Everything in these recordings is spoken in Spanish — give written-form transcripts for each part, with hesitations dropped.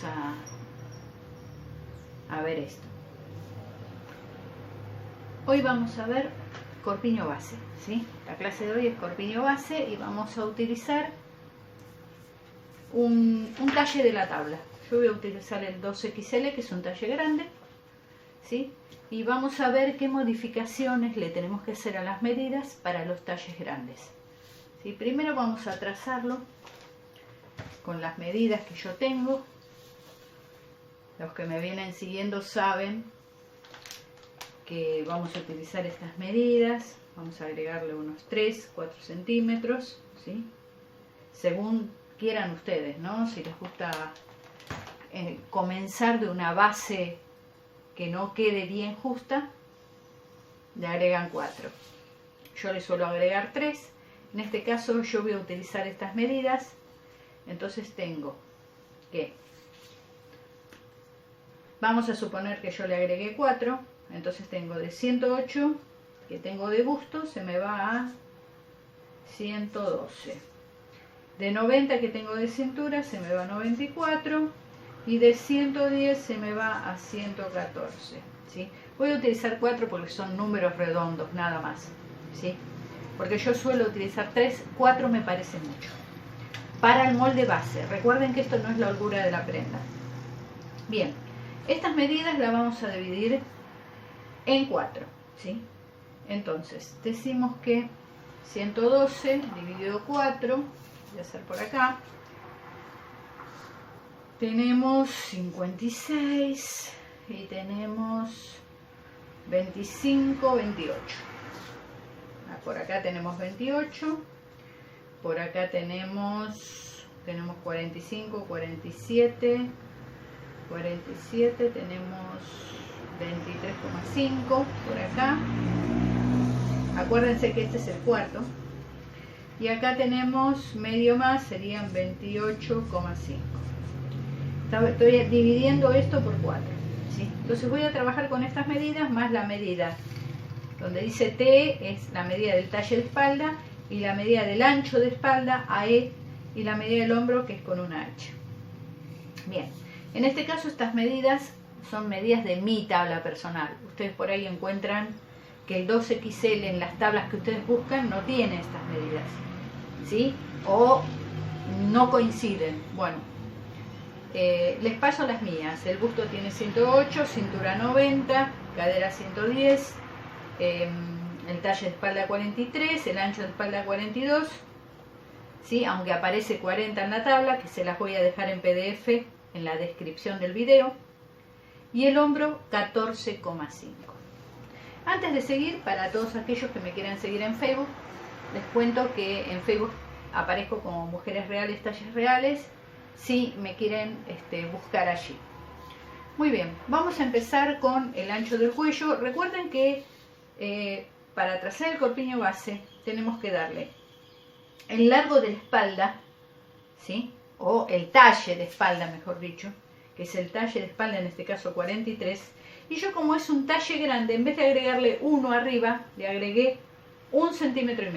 a ver esto. Hoy vamos a ver corpiño base, ¿sí? La clase de hoy es corpiño base y vamos a utilizar un talle de la tabla. Yo voy a utilizar el 2XL, que es un talle grande, ¿sí? Y vamos a ver qué modificaciones le tenemos que hacer a las medidas para los talles grandes, ¿sí? Primero vamos a trazarlo con las medidas que yo tengo. Los que me vienen siguiendo saben que vamos a utilizar estas medidas. Vamos a agregarle unos 3-4 centímetros, ¿sí? Según quieran ustedes, ¿no? Si les gusta comenzar de una base que no quede bien justa, le agregan 4. Yo le suelo agregar 3. En este caso yo voy a utilizar estas medidas. Entonces tengo que, vamos a suponer que yo le agregué 4. Entonces tengo de 108 que tengo de busto, se me va a 112. De 90 que tengo de cintura se me va a 94. Y de 110 se me va a 114, ¿sí? Voy a utilizar 4 porque son números redondos, nada más, ¿sí? Porque yo suelo utilizar 3, 4 me parece mucho. Para el molde base, recuerden que esto no es la holgura de la prenda. Bien, estas medidas las vamos a dividir en 4, ¿sí? Entonces, decimos que 112 dividido 4, voy a hacer por acá, tenemos 56 y tenemos 25, 28. Por acá tenemos 28, por acá tenemos 45, 47, 47, tenemos 23,5 por acá. Acuérdense que este es el cuarto. Y acá tenemos medio más, serían 28,5. Estoy dividiendo esto por 4, ¿sí? Entonces voy a trabajar con estas medidas más la medida donde dice T, es la medida del talle de espalda, y la medida del ancho de espalda, AE, y la medida del hombro, que es con una H. Bien, en este caso estas medidas son medidas de mi tabla personal. Ustedes por ahí encuentran que el 2XL en las tablas que ustedes buscan no tiene estas medidas, ¿sí? O no coinciden. Bueno, les paso las mías. El busto tiene 108, cintura 90, cadera 110, el talle de espalda 43, el ancho de espalda 42, ¿sí? Aunque aparece 40 en la tabla, que se las voy a dejar en PDF en la descripción del video, y el hombro 14,5. Antes de seguir, para todos aquellos que me quieran seguir en Facebook, les cuento que en Facebook aparezco como Mujeres Reales, Talles Reales, si me quieren buscar allí. Muy bien, vamos a empezar con el ancho del cuello. Recuerden que para trazar el corpiño base tenemos que darle el largo de la espalda, ¿sí? O el talle de espalda, mejor dicho, que es el talle de espalda, en este caso 43. Y yo, como es un talle grande, en vez de agregarle 1 arriba, le agregué 1,5 centímetros,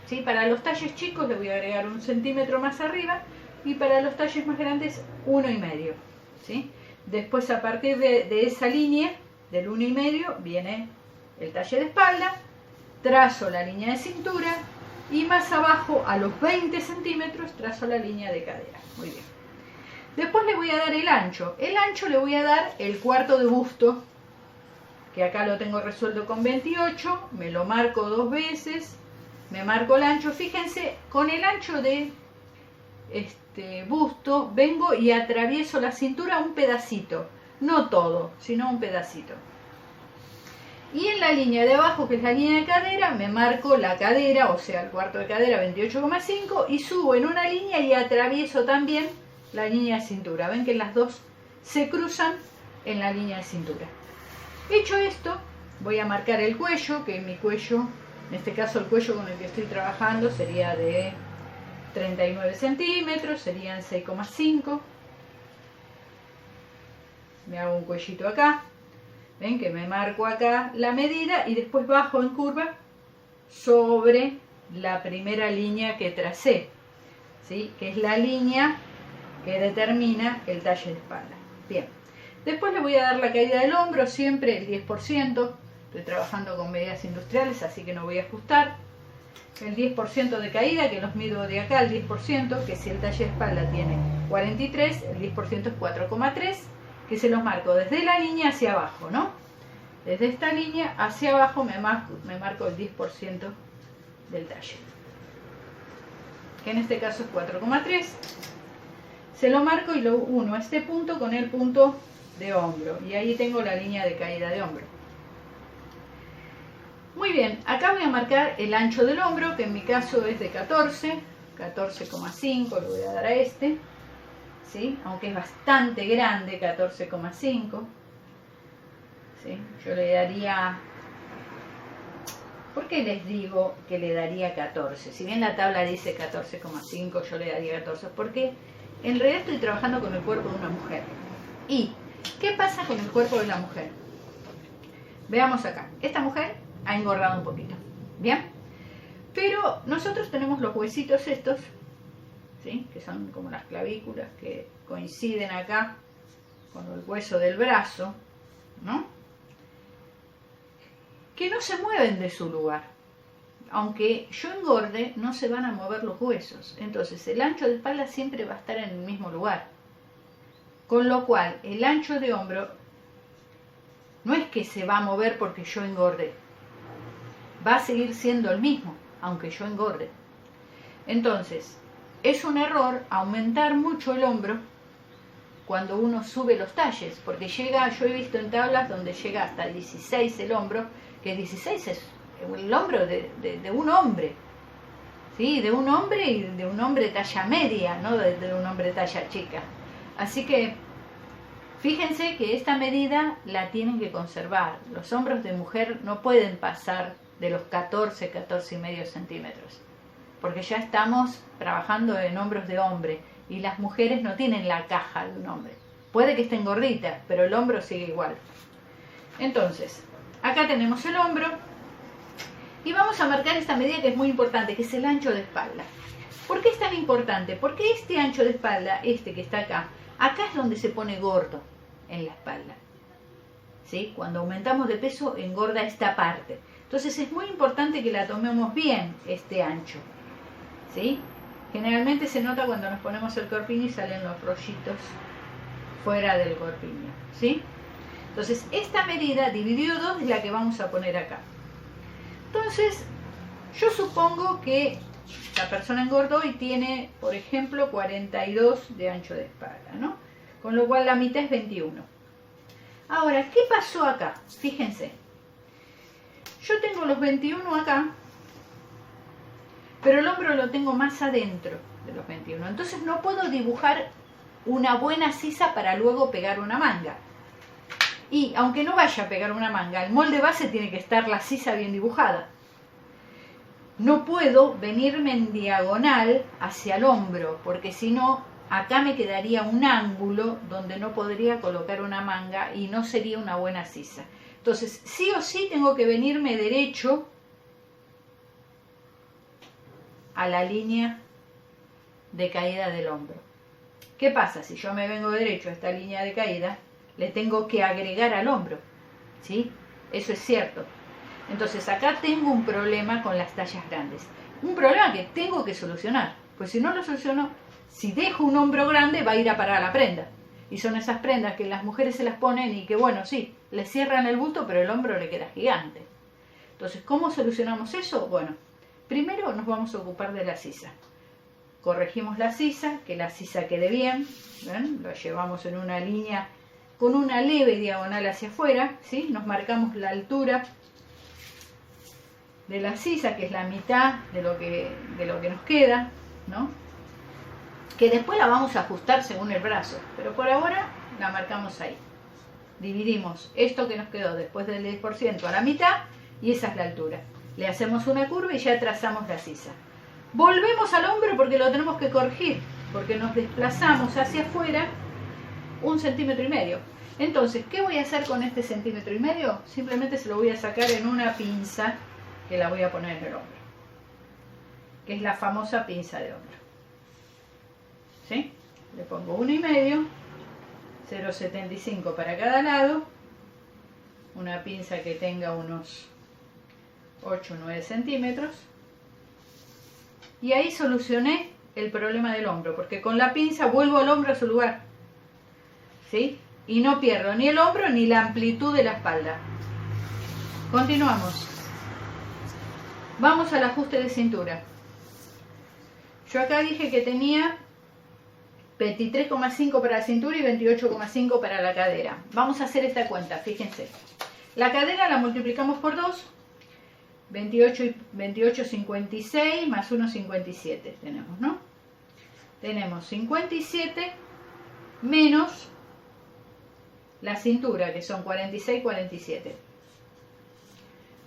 ¿sí? Para los talles chicos le voy a agregar 1 centímetro más arriba, y para los talles más grandes 1,5, ¿sí? Después, a partir de esa línea del 1,5 viene el talle de espalda, trazo la línea de cintura y más abajo, a los 20 centímetros, trazo la línea de cadera. Muy bien. Después le voy a dar el ancho. El ancho le voy a dar el cuarto de busto, que acá lo tengo resuelto con 28, me lo marco 2 veces, me marco el ancho. Fíjense, con el ancho de busto vengo y atravieso la cintura un pedacito, no todo, sino un pedacito. Y en la línea de abajo, que es la línea de cadera, me marco la cadera, o sea, el cuarto de cadera 28,5, y subo en una línea y atravieso también la línea de cintura. Ven que las dos se cruzan en la línea de cintura. Hecho esto, voy a marcar el cuello, que mi cuello, en este caso el cuello con el que estoy trabajando sería de 39 centímetros, serían 6,5. Me hago un cuellito acá. Ven que me marco acá la medida y después bajo en curva sobre la primera línea que tracé, ¿sí? Que es la línea que determina el talle de espalda. Bien, después le voy a dar la caída del hombro, siempre el 10%. Estoy trabajando con medidas industriales, así que no voy a ajustar. El 10% de caída, que los mido de acá, el 10%, que si el talle de espalda tiene 43, el 10% es 4,3, que se los marco desde la línea hacia abajo, ¿no? Desde esta línea hacia abajo me marco el 10% del talle, que en este caso es 4,3. Se lo marco y lo uno a este punto con el punto de hombro, y ahí tengo la línea de caída de hombro. Muy bien, acá voy a marcar el ancho del hombro, que en mi caso es de 14, 14,5 le voy a dar a este, ¿sí? Aunque es bastante grande, 14,5, ¿sí? Yo le daría... ¿Por qué les digo que le daría 14? Si bien la tabla dice 14,5, yo le daría 14, porque en realidad estoy trabajando con el cuerpo de una mujer. ¿Y qué pasa con el cuerpo de la mujer? Veamos acá, esta mujer ha engordado un poquito, ¿bien? Pero nosotros tenemos los huesitos estos, ¿sí? Que son como las clavículas que coinciden acá con el hueso del brazo, ¿no? Que no se mueven de su lugar. Aunque yo engorde, no se van a mover los huesos. Entonces el ancho de espalda siempre va a estar en el mismo lugar. Con lo cual el ancho de hombro no es que se va a mover porque yo engorde. Va a seguir siendo el mismo, aunque yo engorde. Entonces, es un error aumentar mucho el hombro cuando uno sube los talles, porque llega, yo he visto en tablas donde llega hasta 16 el hombro, que 16 es el hombro de un hombre, ¿sí? De un hombre y de un hombre talla media, no de un hombre talla chica. Así que, fíjense que esta medida la tienen que conservar. Los hombros de mujer no pueden pasar de los 14, 14,5 centímetros, porque ya estamos trabajando en hombros de hombre y las mujeres no tienen la caja de un hombre. Puede que estén gorditas, pero el hombro sigue igual. Entonces, acá tenemos el hombro y vamos a marcar esta medida que es muy importante, que es el ancho de espalda. ¿Por qué es tan importante? Porque este ancho de espalda, este que está acá, acá es donde se pone gordo en la espalda, ¿sí? Cuando aumentamos de peso engorda esta parte. Entonces es muy importante que la tomemos bien, este ancho, ¿sí? Generalmente se nota cuando nos ponemos el corpiño y salen los rollitos fuera del corpiño, ¿sí? Entonces esta medida dividido 2 es la que vamos a poner acá. Entonces yo supongo que la persona engordó y tiene, por ejemplo, 42 de ancho de espalda, ¿no? Con lo cual la mitad es 21. Ahora, ¿qué pasó acá? Fíjense. Yo tengo los 21 acá, pero el hombro lo tengo más adentro de los 21. Entonces no puedo dibujar una buena sisa para luego pegar una manga. Y aunque no vaya a pegar una manga, el molde base tiene que estar la sisa bien dibujada. No puedo venirme en diagonal hacia el hombro, porque si no, acá me quedaría un ángulo donde no podría colocar una manga y no sería una buena sisa. Entonces, sí o sí tengo que venirme derecho a la línea de caída del hombro. ¿Qué pasa? Si yo me vengo derecho a esta línea de caída, le tengo que agregar al hombro, ¿sí? Eso es cierto. Entonces acá tengo un problema con las tallas grandes. Un problema que tengo que solucionar. Pues si no lo soluciono, si dejo un hombro grande va a ir a parar a la prenda. Y son esas prendas que las mujeres se las ponen y que bueno, sí, le cierran el busto, pero el hombro le queda gigante. Entonces, ¿cómo solucionamos eso? Bueno, primero nos vamos a ocupar de la sisa. Corregimos la sisa, que la sisa quede bien. ¿Ven? Lo llevamos en una línea con una leve diagonal hacia afuera, ¿sí? Nos marcamos la altura de la sisa, que es la mitad de lo que nos queda, ¿no? Que después la vamos a ajustar según el brazo, pero por ahora la marcamos ahí. Dividimos esto que nos quedó después del 10% a la mitad y esa es la altura. Le hacemos una curva y ya trazamos la sisa. Volvemos al hombro porque lo tenemos que corregir, porque nos desplazamos hacia afuera 1,5 centímetros. Entonces, ¿qué voy a hacer con este 1,5 centímetros? Simplemente se lo voy a sacar en una pinza que la voy a poner en el hombro, que es la famosa pinza de hombro, ¿sí? le pongo 1,5, 0,75 para cada lado, una pinza que tenga unos 8 o 9 centímetros, y ahí solucioné el problema del hombro, porque con la pinza vuelvo al hombro a su lugar, ¿sí? Y no pierdo ni el hombro ni la amplitud de la espalda. Continuamos. Vamos al ajuste de cintura. Yo acá dije que tenía 23,5 para la cintura y 28,5 para la cadera. Vamos a hacer esta cuenta, fíjense. La cadera la multiplicamos por 2, 28,56 más 1,57 tenemos, ¿no? Tenemos 57 menos la cintura, que son 46,47.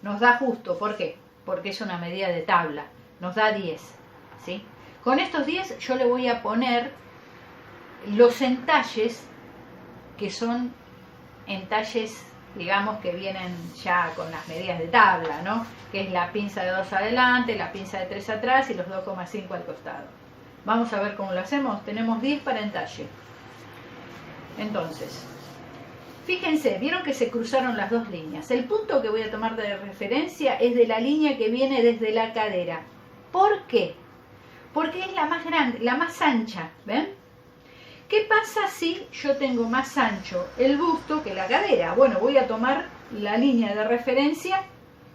Nos da justo, ¿por qué? Porque es una medida de tabla, nos da 10, ¿sí? Con estos 10 yo le voy a poner los entalles, que son entalles, digamos, que vienen ya con las medidas de tabla, ¿no? Que es la pinza de 2 adelante, la pinza de 3 atrás y los 2,5 al costado. Vamos a ver cómo lo hacemos. Tenemos 10 para entalle. Entonces, fíjense, vieron que se cruzaron las dos líneas. El punto que voy a tomar de referencia es de la línea que viene desde la cadera. ¿Por qué? Porque es la más grande, la más ancha, ¿ven? ¿Qué pasa si yo tengo más ancho el busto que la cadera? Bueno, voy a tomar la línea de referencia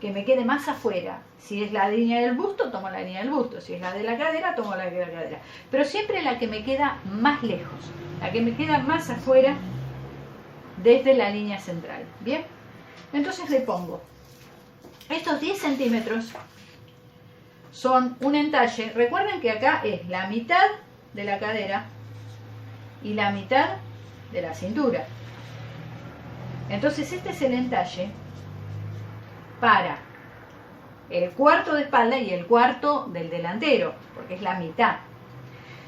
que me quede más afuera. Si es la línea del busto, tomo la línea del busto. Si es la de la cadera, tomo la de la cadera. Pero siempre la que me queda más lejos, la que me queda más afuera desde la línea central. ¿Bien? Entonces le pongo estos 10 centímetros son un entalle. Recuerden que acá es la mitad de la cadera y la mitad de la cintura. Entonces este es el entalle para el cuarto de espalda y el cuarto del delantero, porque es la mitad.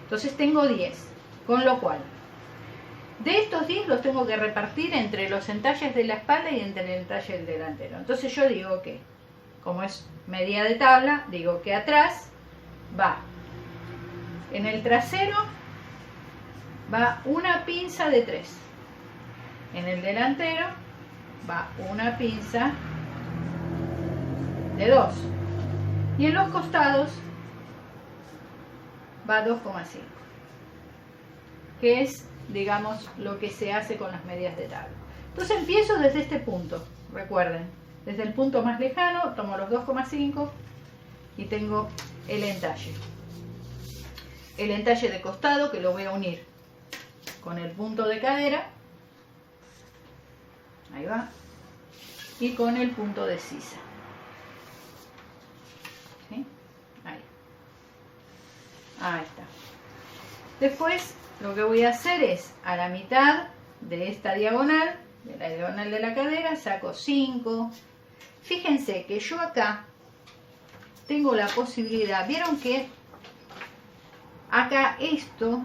Entonces tengo 10, con lo cual de estos 10 los tengo que repartir entre los entalles de la espalda y entre el entalle del delantero. Entonces yo digo que, como es medida de tabla, digo que atrás va, en el trasero va una pinza de 3, en el delantero va una pinza de 2 y en los costados va 2,5, que es, digamos, lo que se hace con las medidas de tabla. Entonces empiezo desde este punto, recuerden, desde el punto más lejano tomo los 2,5 y tengo el entalle de costado, que lo voy a unir con el punto de cadera, ahí va, y con el punto de sisa. ¿Sí? Ahí está. Después lo que voy a hacer es, a la mitad de esta diagonal, de la diagonal de la cadera, saco 5. Fíjense que yo acá tengo la posibilidad, vieron que acá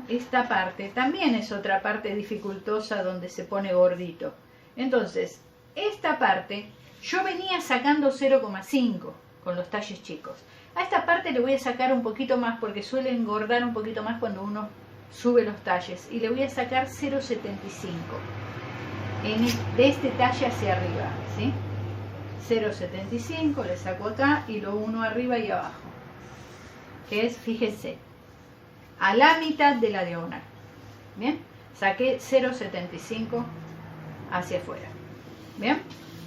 esta parte también es otra parte dificultosa donde se pone gordito. Entonces, esta parte yo venía sacando 0,5 con los talles chicos. A esta parte le voy a sacar un poquito más porque suele engordar un poquito más cuando uno sube los talles. Y le voy a sacar 0,75 de este talle hacia arriba, ¿sí? 0,75 le saco acá y lo uno arriba y abajo. Que es, fíjense, a la mitad de la diagonal. Bien, saqué 0,75 hacia afuera. Bien,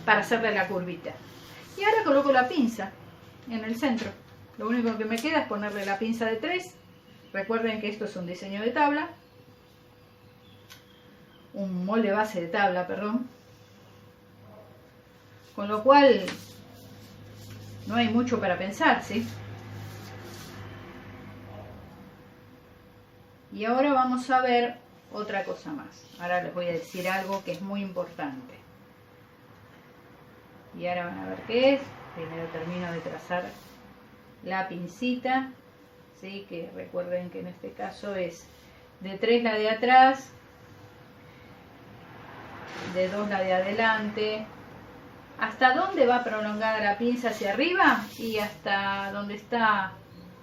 para hacerle la curvita. Y ahora coloco la pinza en el centro. Lo único que me queda es ponerle la pinza de 3. Recuerden que esto es un diseño de tabla. Un molde base de tabla, perdón. Con lo cual no hay mucho para pensar, ¿sí? Y ahora vamos a ver otra cosa más. Ahora les voy a decir algo que es muy importante. Y ahora van a ver qué es. Primero termino de trazar la pincita, ¿sí? Que recuerden que en este caso es de 3 la de atrás, de 2 la de adelante. ¿Hasta dónde va prolongada la pinza hacia arriba? Y hasta donde está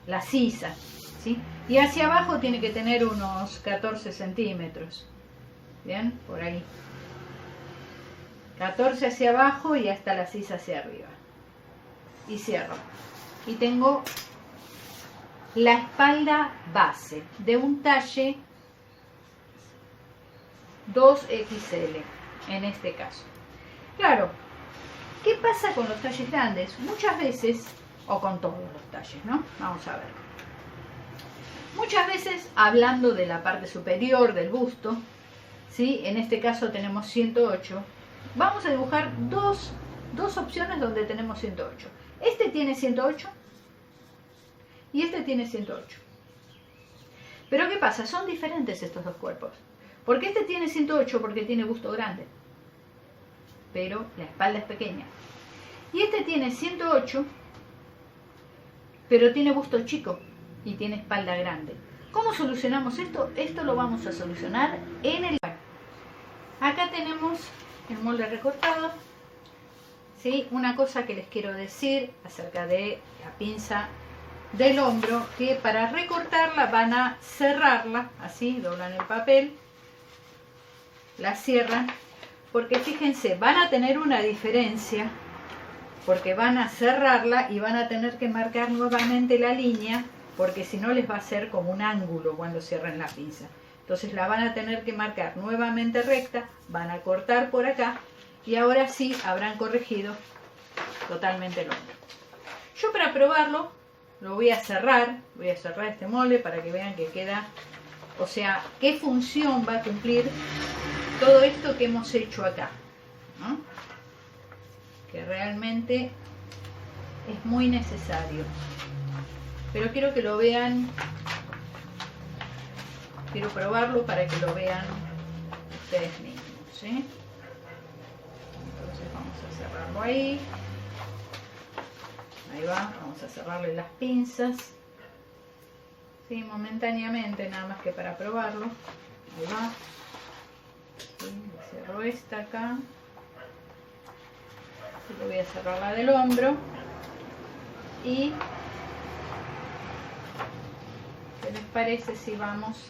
la sisa, ¿sí? Y hacia abajo tiene que tener unos 14 centímetros. Bien, por ahí. 14 hacia abajo y hasta la 6 hacia arriba. Y cierro. Y tengo la espalda base de un talle 2XL en este caso. Claro, ¿qué pasa con los talles grandes? Muchas veces, o con todos los talles, ¿no? Vamos a ver. Muchas veces, hablando de la parte superior del busto, ¿sí? En este caso tenemos 108. Vamos a dibujar dos opciones donde tenemos 108. Este tiene 108 y este tiene 108. Pero ¿qué pasa? Son diferentes estos dos cuerpos. Porque este tiene 108 porque tiene busto grande, pero la espalda es pequeña. Y este tiene 108, pero tiene busto chico y tiene espalda grande. ¿Cómo solucionamos esto? Esto lo vamos a solucionar en el... Acá tenemos el molde recortado. ¿Sí? Una cosa que les quiero decir acerca de la pinza del hombro, que para recortarla van a cerrarla, así, doblan el papel, la cierran, porque fíjense, van a tener una diferencia, porque van a cerrarla y van a tener que marcar nuevamente la línea, porque si no les va a hacer como un ángulo cuando cierren la pinza. Entonces la van a tener que marcar nuevamente recta, van a cortar por acá y ahora sí habrán corregido totalmente el hombro. Yo para probarlo lo voy a cerrar este molde para que vean que queda, o sea, qué función va a cumplir todo esto que hemos hecho acá, ¿no? Que realmente es muy necesario. Pero quiero que lo vean, quiero probarlo para que lo vean ustedes mismos, ¿sí? Entonces vamos a cerrarlo ahí. Ahí va, vamos a cerrarle las pinzas. Sí, momentáneamente, nada más que para probarlo. Ahí va. Sí, cierro esta acá. Y le voy a cerrar la del hombro. Y ¿qué les parece si vamos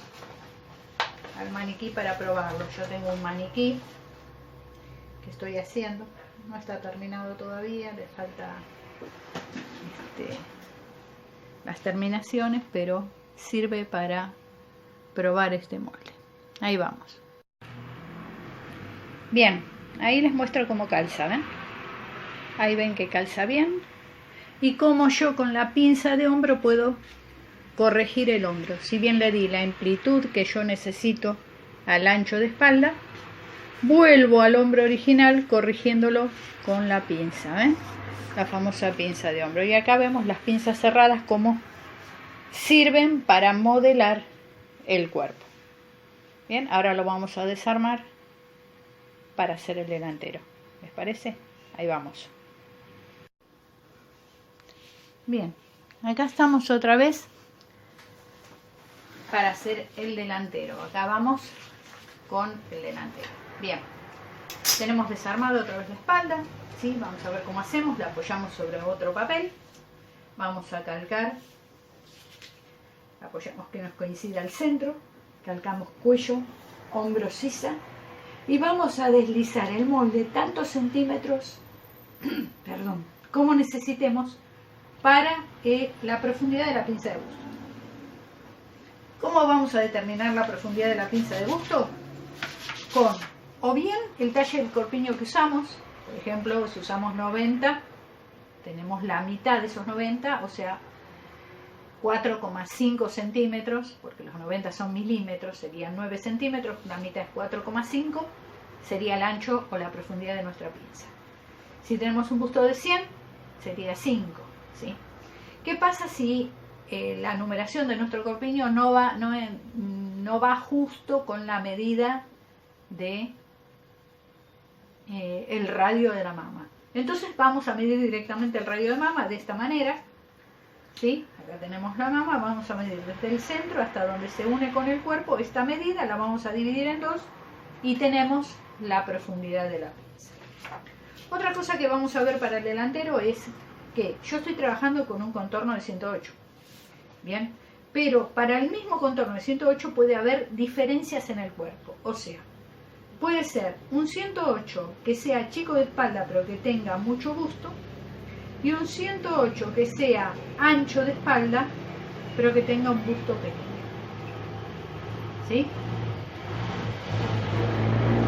al maniquí para probarlo? Yo tengo un maniquí que estoy haciendo. No está terminado todavía, le falta las terminaciones, pero sirve para probar este molde. Ahí vamos. Bien, ahí les muestro cómo calza, ¿ven? Ahí ven que calza bien. Y cómo yo con la pinza de hombro puedo corregir el hombro. Si bien le di la amplitud que yo necesito al ancho de espalda, vuelvo al hombro original corrigiéndolo con la pinza, ¿ven? La famosa pinza de hombro. Y acá vemos las pinzas cerradas como sirven para modelar el cuerpo. Bien, ahora lo vamos a desarmar para hacer el delantero. ¿Les parece? Ahí vamos. Bien, acá estamos otra vez para hacer el delantero. Acá vamos con el delantero. Bien, tenemos desarmado otra vez la espalda. ¿Sí? Vamos a ver cómo hacemos. La apoyamos sobre otro papel. Vamos a calcar. Apoyamos que nos coincida al centro. Calcamos cuello, hombro, sisa. Y vamos a deslizar el molde tantos centímetros perdón, como necesitemos para la profundidad de la pinza de busto. ¿Cómo vamos a determinar la profundidad de la pinza de busto? Con o bien el talle del corpiño que usamos. Por ejemplo, si usamos 90, tenemos la mitad de esos 90, o sea, 4,5 centímetros, porque los 90 son milímetros, serían 9 centímetros, la mitad es 4,5, sería el ancho o la profundidad de nuestra pinza. Si tenemos un busto de 100, sería 5, ¿sí? ¿Qué pasa si la numeración de nuestro corpiño no va justo con la medida de el radio de la mama? Entonces vamos a medir directamente el radio de mama de esta manera, ¿sí? Acá tenemos la mama, vamos a medir desde el centro hasta donde se une con el cuerpo. Esta medida la vamos a dividir en dos y tenemos la profundidad de la pinza. Otra cosa que vamos a ver para el delantero es que yo estoy trabajando con un contorno de 108, bien, Pero para el mismo contorno de 108 puede haber diferencias en el cuerpo. O sea, puede ser un 108 que sea chico de espalda pero que tenga mucho busto, y un 108 que sea ancho de espalda pero que tenga un busto pequeño. ¿Sí?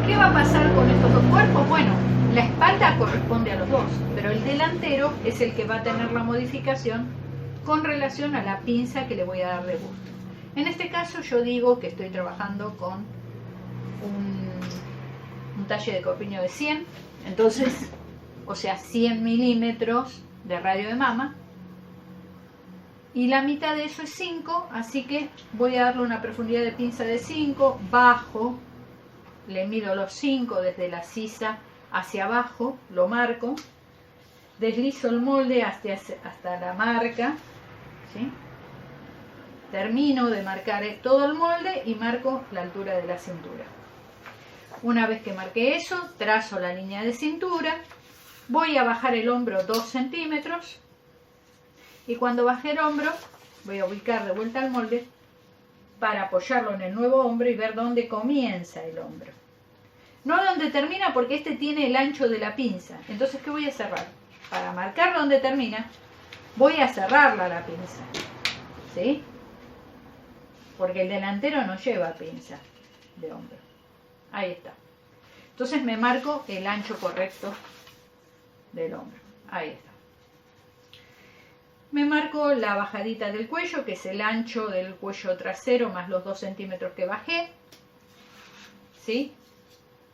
¿Qué va a pasar con estos dos cuerpos? Bueno, la espalda corresponde a los dos, pero el delantero es el que va a tener la modificación con relación a la pinza que le voy a dar de busto. En este caso yo digo que estoy trabajando con un talle de corpiño de 100, entonces, o sea, 100 milímetros de radio de mama, y la mitad de eso es 5, así que voy a darle una profundidad de pinza de 5, bajo, le mido los 5 desde la sisa hacia abajo, lo marco, deslizo el molde hasta la marca, ¿sí? Termino de marcar todo el molde y marco la altura de la cintura. Una vez que marqué eso, trazo la línea de cintura, voy a bajar el hombro 2 centímetros y cuando baje el hombro voy a ubicar de vuelta el molde para apoyarlo en el nuevo hombro y ver dónde comienza el hombro. No donde termina, porque este tiene el ancho de la pinza. Entonces, ¿qué voy a cerrar? Para marcar donde termina, voy a cerrarla la pinza, ¿sí? Porque el delantero no lleva pinza de hombro. Ahí está. Entonces me marco el ancho correcto del hombro. Ahí está. Me marco la bajadita del cuello, que es el ancho del cuello trasero más los 2 centímetros que bajé, ¿sí?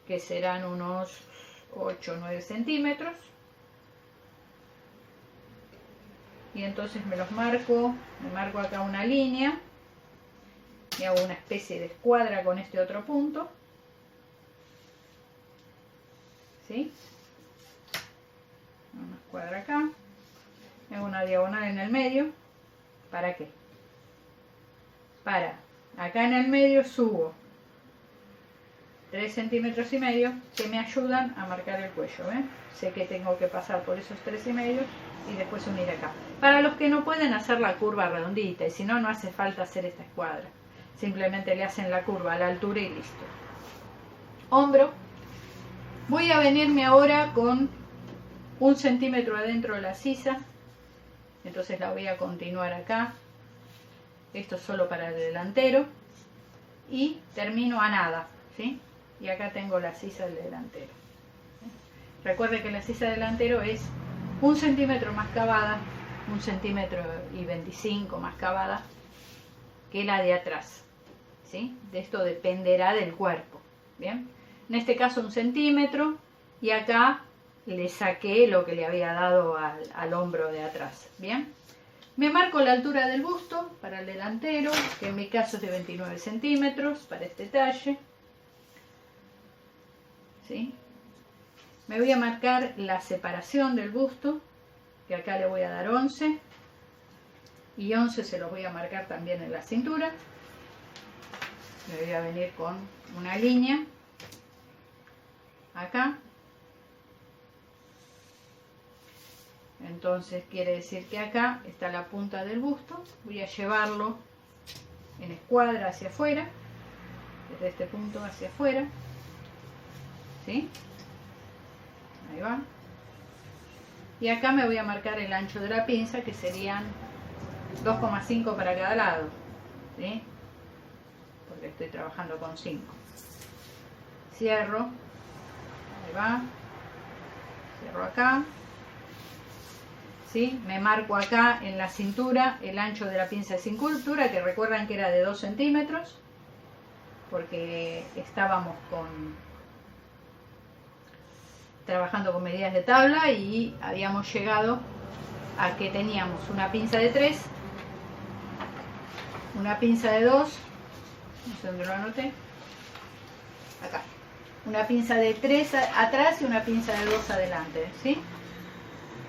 Que serán unos 8 o 9 centímetros. Y entonces me marco acá una línea y hago una especie de escuadra con este otro punto, ¿sí? Una escuadra acá, hago una diagonal en el medio. ¿Para qué? Para acá en el medio subo 3 centímetros y medio que me ayudan a marcar el cuello, ¿ven? Sé que tengo que pasar por esos 3 y medio y después unir acá. Para los que no pueden hacer la curva redondita, y si no, no hace falta hacer esta escuadra. Simplemente le hacen la curva a la altura y listo. Hombro. Voy a venirme ahora con 1 centímetro adentro de la sisa. Entonces la voy a continuar acá. Esto es solo para el delantero. Y termino a nada, ¿sí? Y acá tengo la sisa del delantero. Recuerde que la sisa delantero es 1 centímetro más cavada, 1 centímetro y 25 más cavada que la de atrás, ¿sí? De esto dependerá del cuerpo, ¿bien? En este caso 1 centímetro y acá le saqué lo que le había dado al hombro de atrás, ¿bien? Me marco la altura del busto para el delantero, que en mi caso es de 29 centímetros para este talle, ¿sí? Me voy a marcar la separación del busto, que acá le voy a dar 11, y 11 se los voy a marcar también en la cintura. Me voy a venir con una línea acá. Entonces quiere decir que acá está la punta del busto. Voy a llevarlo en escuadra hacia afuera, desde este punto hacia afuera, ¿sí? Ahí va. Y acá me voy a marcar el ancho de la pinza, que serían 2,5 para cada lado, ¿sí? Porque estoy trabajando con 5. Cierro, ahí va, cierro acá, ¿sí? Me marco acá en la cintura el ancho de la pinza de cintura, que recuerdan que era de 2 centímetros, porque estábamos trabajando con medidas de tabla y habíamos llegado a que teníamos una pinza de 3, una pinza de 2, no sé dónde lo anoté, acá, una pinza de 3 atrás y una pinza de 2 adelante, ¿sí?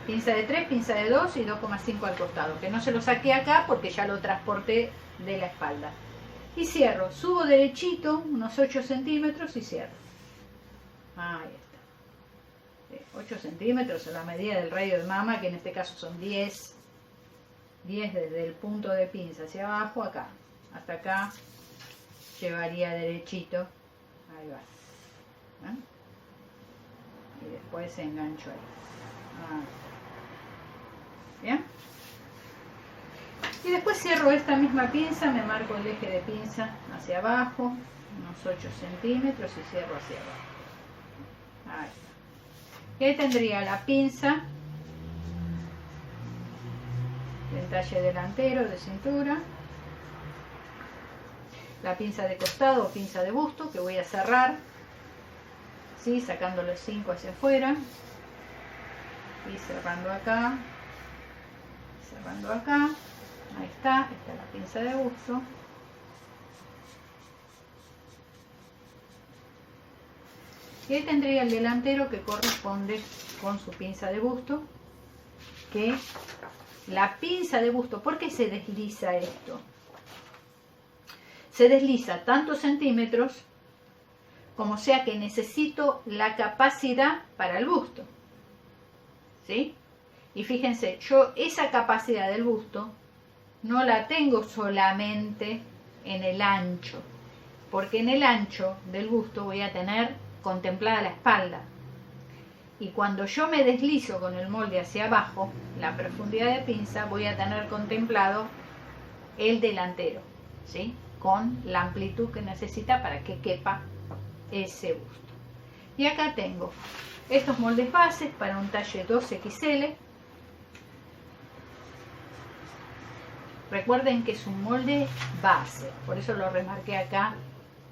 Pinza de 3, pinza de 2 y 2,5 al costado, que no se lo saqué acá porque ya lo transporté de la espalda. Y cierro, subo derechito unos 8 centímetros y cierro. Ahí está. 8 centímetros a la medida del radio de mama, que en este caso son 10. 10 desde el punto de pinza hacia abajo, acá, hasta acá, llevaría derechito, ahí va, ¿eh? Y después engancho ahí. Bien, y después cierro esta misma pinza, me marco el eje de pinza hacia abajo, unos 8 centímetros y cierro hacia abajo. Ahí está. Y ahí tendría la pinza del talle delantero de cintura, la pinza de costado o pinza de busto que voy a cerrar, ¿sí? Sacando los 5 hacia afuera y cerrando acá, ahí está, esta es la pinza de busto. Y ahí tendría el delantero que corresponde con su pinza de busto, que la pinza de busto, ¿por qué se desliza esto? Se desliza tantos centímetros como sea que necesito la capacidad para el busto, ¿sí? Y fíjense, yo esa capacidad del busto no la tengo solamente en el ancho, porque en el ancho del busto voy a tener contemplada la espalda. Y cuando yo me deslizo con el molde hacia abajo, la profundidad de pinza, voy a tener contemplado el delantero, ¿sí? Con la amplitud que necesita para que quepa ese busto. Y acá tengo estos moldes bases para un talle 2XL. Recuerden que es un molde base, por eso lo remarqué acá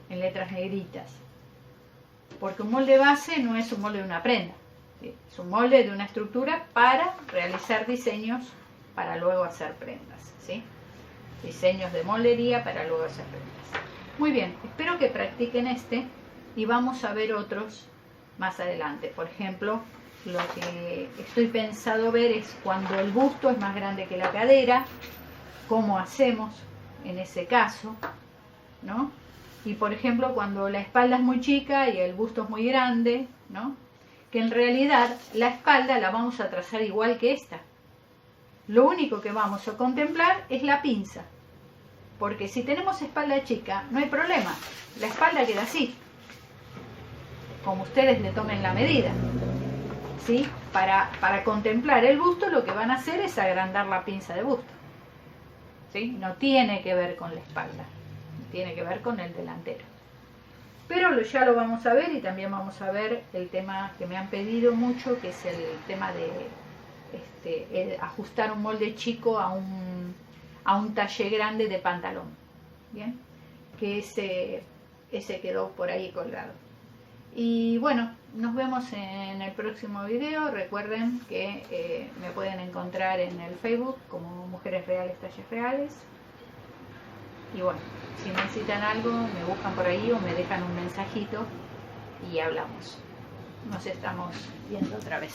en letras negritas. Porque un molde base no es un molde de una prenda, ¿sí? Es un molde de una estructura para realizar diseños para luego hacer prendas, ¿sí? Diseños de moldería para luego hacer prendas. Muy bien, espero que practiquen este y vamos a ver otros más adelante. Por ejemplo, lo que estoy pensado ver es cuando el busto es más grande que la cadera, cómo hacemos en ese caso, ¿no? Y por ejemplo, cuando la espalda es muy chica y el busto es muy grande, ¿no? Que en realidad la espalda la vamos a trazar igual que esta. Lo único que vamos a contemplar es la pinza, porque si tenemos espalda chica no hay problema, la espalda queda así, como ustedes le tomen la medida, ¿sí? Para contemplar el busto lo que van a hacer es agrandar la pinza de busto, ¿sí? No tiene que ver con la espalda, tiene que ver con el delantero. Pero ya lo vamos a ver, y también vamos a ver el tema que me han pedido mucho, que es el tema de ajustar un molde chico a un talle grande de pantalón. Bien, que ese quedó por ahí colgado. Y bueno, nos vemos en el próximo video. Recuerden que me pueden encontrar en el Facebook como Mujeres Reales, Talles Reales. Y bueno, si necesitan algo, me buscan por ahí o me dejan un mensajito y hablamos. Nos estamos viendo otra vez.